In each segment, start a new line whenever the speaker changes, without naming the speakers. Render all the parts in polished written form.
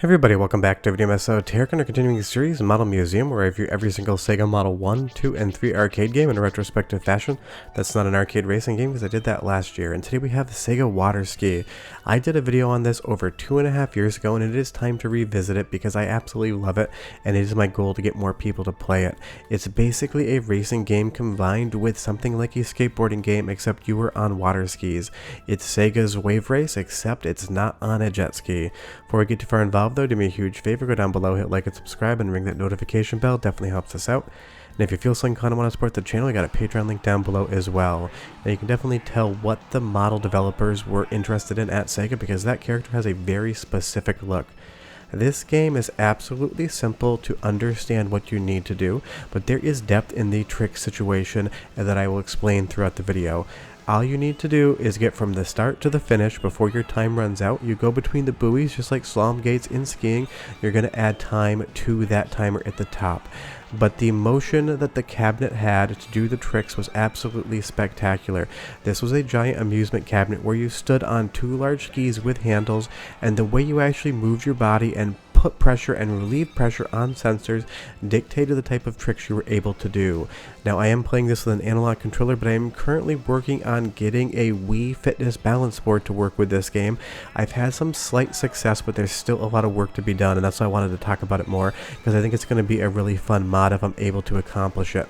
Hey everybody, welcome back to a video episode. Here we're continuing the series Model Museum, where I review every single Sega Model 1, 2, and 3 arcade game in a retrospective fashion. That's not an arcade racing game because I did that last year. And today we have the Sega Water Ski. I did a video on this over 2.5 years ago, and it is time to revisit it because I absolutely love it, and it is my goal to get more people to play it. It's basically a racing game combined with something like a skateboarding game, except you are on water skis. It's Sega's Wave Race, except it's not on a jet ski. Before we get too far involved though, do me a huge favor, go down below, hit like and subscribe, and ring that notification bell. Definitely helps us out. And if you feel so inclined to want to support the channel, I got a Patreon link down below as well. And you can definitely tell what the model developers were interested in at Sega, because that character has a very specific look. This game is absolutely simple to understand what you need to do, but there is depth in the trick situation that I will explain throughout the video. All you need to do is get from the start to the finish before your time runs out. You go between the buoys just like slalom gates in skiing. You're going to add time to that timer at the top. But the motion that the cabinet had to do the tricks was absolutely spectacular. This was a giant amusement cabinet where you stood on two large skis with handles, and the way you actually moved your body and put pressure and relieve pressure on sensors dictated the type of tricks you were able to do. Now I am playing this with an analog controller, but I am currently working on getting a Wii Fitness balance board to work with this game. I've had some slight success, but there's still a lot of work to be done, and that's why I wanted to talk about it more, because I think it's going to be a really fun mod if I'm able to accomplish it.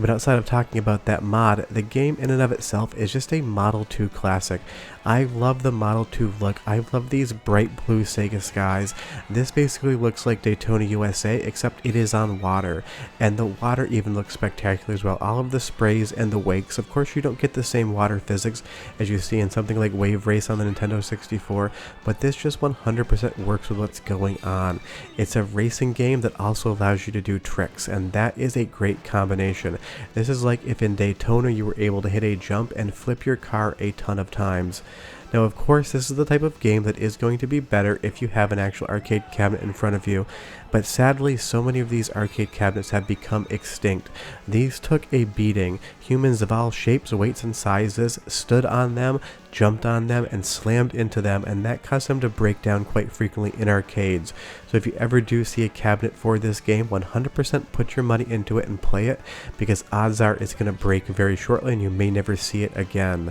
But outside of talking about that mod, the game in and of itself is just a Model 2 classic. I love the Model 2 look. I love these bright blue Sega skies. This basically looks like Daytona USA, except it is on water. And the water even looks spectacular as well. All of the sprays and the wakes. Of course, you don't get the same water physics as you see in something like Wave Race on the Nintendo 64, but this just 100% works with what's going on. It's a racing game that also allows you to do tricks, and that is a great combination. This is like if in Daytona you were able to hit a jump and flip your car a ton of times. Now of course this is the type of game that is going to be better if you have an actual arcade cabinet in front of you, but sadly so many of these arcade cabinets have become extinct. These took a beating. Humans of all shapes, weights, and sizes stood on them, jumped on them, and slammed into them, and that caused them to break down quite frequently in arcades. So if you ever do see a cabinet for this game, 100% put your money into it and play it, because odds are it's going to break very shortly and you may never see it again.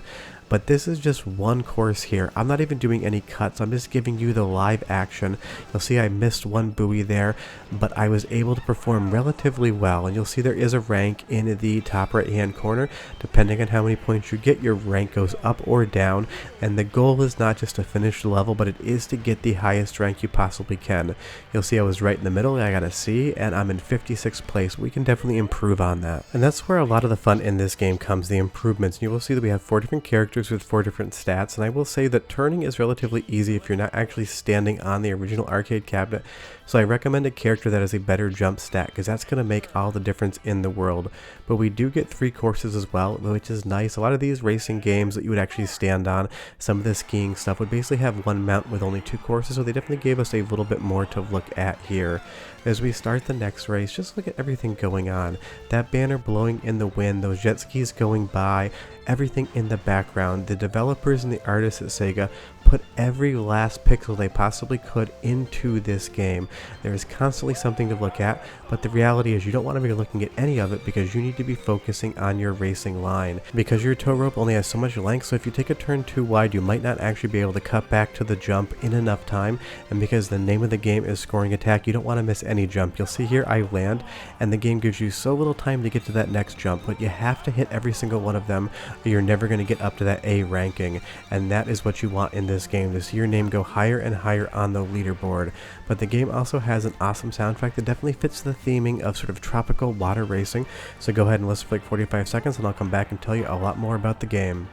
But this is just one course here. I'm not even doing any cuts. I'm just giving you the live action. You'll see I missed one buoy there, but I was able to perform relatively well. And you'll see there is a rank in the top right hand corner. Depending on how many points you get, your rank goes up or down. And the goal is not just to finish the level, but it is to get the highest rank you possibly can. You'll see I was right in the middle. I got a C, and I'm in 56th place. We can definitely improve on that. And that's where a lot of the fun in this game comes, the improvements. And you will see that we have 4 different characters with 4 different stats, and I will say that turning is relatively easy if you're not actually standing on the original arcade cabinet, so I recommend a character that has a better jump stat, because that's going to make all the difference in the world. But we do get 3 courses as well, which is nice. A lot of these racing games that you would actually stand on, some of the skiing stuff, would basically have one mount with only 2 courses, so they definitely gave us a little bit more to look at here. As we start the next race, just look at everything going on. That banner blowing in the wind, those jet skis going by, everything in the background. The developers and the artists at Sega put every last pixel they possibly could into this game. There is constantly something to look at, but the reality is you don't want to be looking at any of it because you need to be focusing on your racing line. Because your tow rope only has so much length, so if you take a turn too wide, you might not actually be able to cut back to the jump in enough time, and because the name of the game is scoring attack, you don't want to miss any jump. You'll see here I land, and the game gives you so little time to get to that next jump, but you have to hit every single one of them, or you're never going to get up to that A ranking, and that is what you want in this game, to see your name go higher and higher on the leaderboard. But the game also has an awesome soundtrack that definitely fits the theming of sort of tropical water racing, so go ahead and listen for like 45 seconds and I'll come back and tell you a lot more about the game.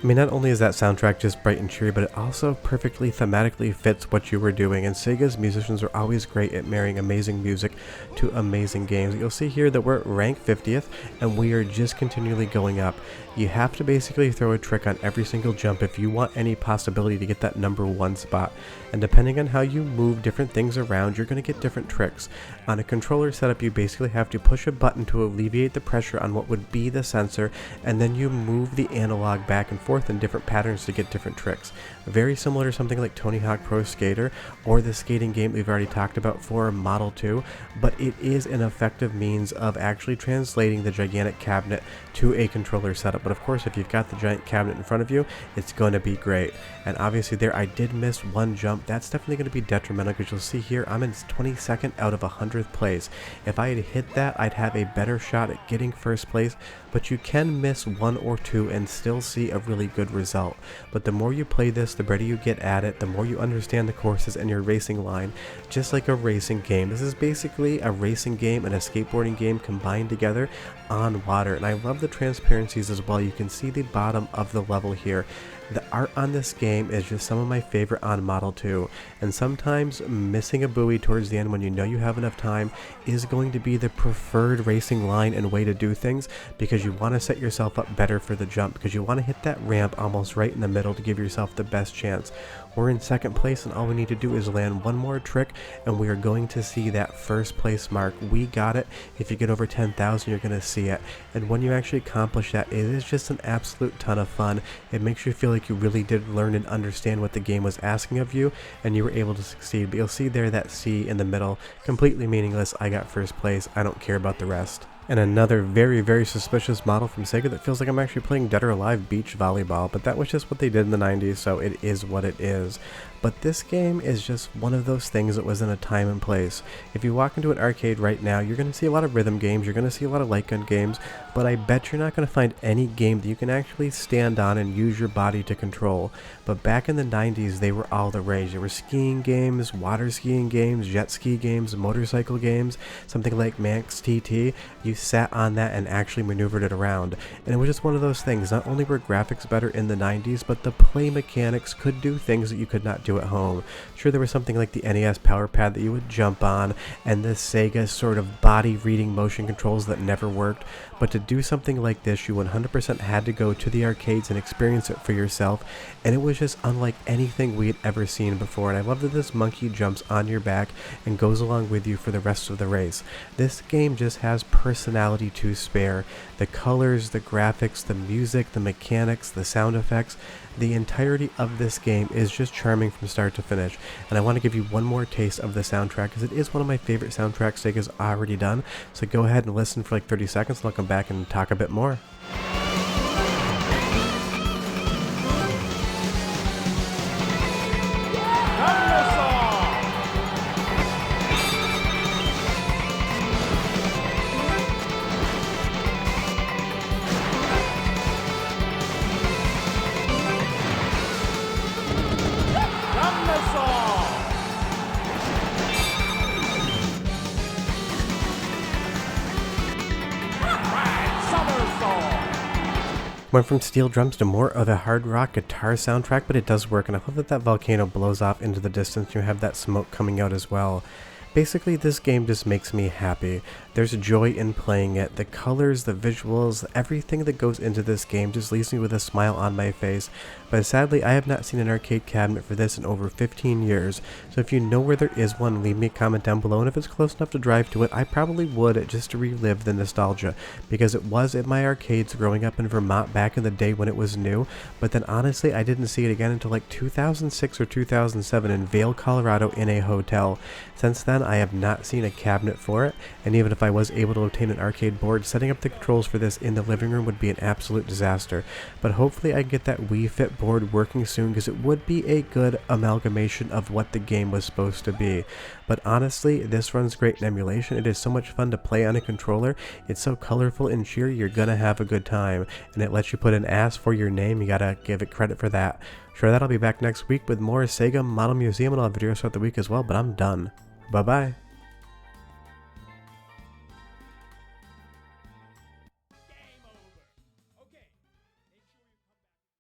mean, not only is that soundtrack just bright and cheery, but it also perfectly thematically fits what you were doing, and Sega's musicians are always great at marrying amazing music to amazing games. You'll see here that we're at rank 50th, and we are just continually going up. You have to basically throw a trick on every single jump if you want any possibility to get that number 1 spot, and depending on how you move different things around, you're going to get different tricks. On a controller setup, you basically have to push a button to alleviate the pressure on what would be the sensor, and then you move the analog back and forth in different patterns to get different tricks. Very similar to something like Tony Hawk Pro Skater or the skating game we've already talked about for Model 2, but it is an effective means of actually translating the gigantic cabinet to a controller setup. But of course, if you've got the giant cabinet in front of you, it's going to be great. And obviously there I did miss one jump. That's definitely going to be detrimental, because you'll see here I'm in 22nd out of 100th place. If I had hit that, I'd have a better shot at getting first place, but you can miss 1 or 2 and still see a really good result. But the more you play this, the better you get at it, the more you understand the courses and your racing line, just like a racing game. This is basically a racing game and a skateboarding game combined together on water, and I love the transparencies as well. You can see the bottom of the level here. The art on this game is just some of my favorite on Model 2, and sometimes missing a buoy towards the end when you know you have enough time is going to be the preferred racing line and way to do things, because you want to set yourself up better for the jump, because you want to hit that ramp almost right in the middle to give yourself the best chance. We're in 2nd place, and all we need to do is land one more trick and we are going to see that first place mark. We got it. If you get over 10,000, you're going to see it, and when you actually accomplish that, it is just an absolute ton of fun. It makes you feel like you really did learn and understand what the game was asking of you, and you were able to succeed. But you'll see there that C in the middle, completely meaningless. I got first place. I don't care about the rest. And another very, very suspicious model from Sega that feels like I'm actually playing Dead or Alive beach volleyball, but that was just what they did in the 90s, so it is what it is. But this game is just one of those things that was in a time and place. If you walk into an arcade right now, you're going to see a lot of rhythm games, you're going to see a lot of light gun games, but I bet you're not going to find any game that you can actually stand on and use your body to control. But back in the 90s, they were all the rage. There were skiing games, water skiing games, jet ski games, motorcycle games, something like Max TT. You sat on that and actually maneuvered it around. And it was just one of those things. Not only were graphics better in the 90s, but the play mechanics could do things that you could not do at home. Sure, there was something like the NES Power Pad that you would jump on, and the Sega sort of body reading motion controls that never worked, but to do something like this, you 100% had to go to the arcades and experience it for yourself, and it was just unlike anything we had ever seen before. And I love that this monkey jumps on your back and goes along with you for the rest of the race. This game just has personality to spare. The colors, the graphics, the music, the mechanics, the sound effects, the entirety of this game is just charming from start to finish. And I want to give you one more taste of the soundtrack, because it is one of my favorite soundtracks Sega's already done. So go ahead and listen for like 30 seconds and I'll come back and talk a bit more. Went from steel drums to more of a hard rock guitar soundtrack, but it does work, and I love that that volcano blows off into the distance. You have that smoke coming out as well. Basically, this game just makes me happy. There's joy in playing it. The colors, the visuals, everything that goes into this game just leaves me with a smile on my face. But sadly, I have not seen an arcade cabinet for this in over 15 years. So if you know where there is one, leave me a comment down below, and if it's close enough to drive to it, I probably would, just to relive the nostalgia. Because it was at my arcades growing up in Vermont back in the day when it was new. But then honestly, I didn't see it again until like 2006 or 2007 in Vail, Colorado in a hotel. Since then, I have not seen a cabinet for it, and even if I was able to obtain an arcade board, setting up the controls for this in the living room would be an absolute disaster. But hopefully I can get that Wii Fit board working soon, because it would be a good amalgamation of what the game was supposed to be. But honestly, this runs great in emulation. It is so much fun to play on a controller. It's so colorful and cheery, you're gonna have a good time. And it lets you put an ass for your name. You gotta give it credit for that. Sure, that I'll be back next week with more Sega Model Museum, and I'll have videos throughout the week as well, but I'm done. Bye-bye.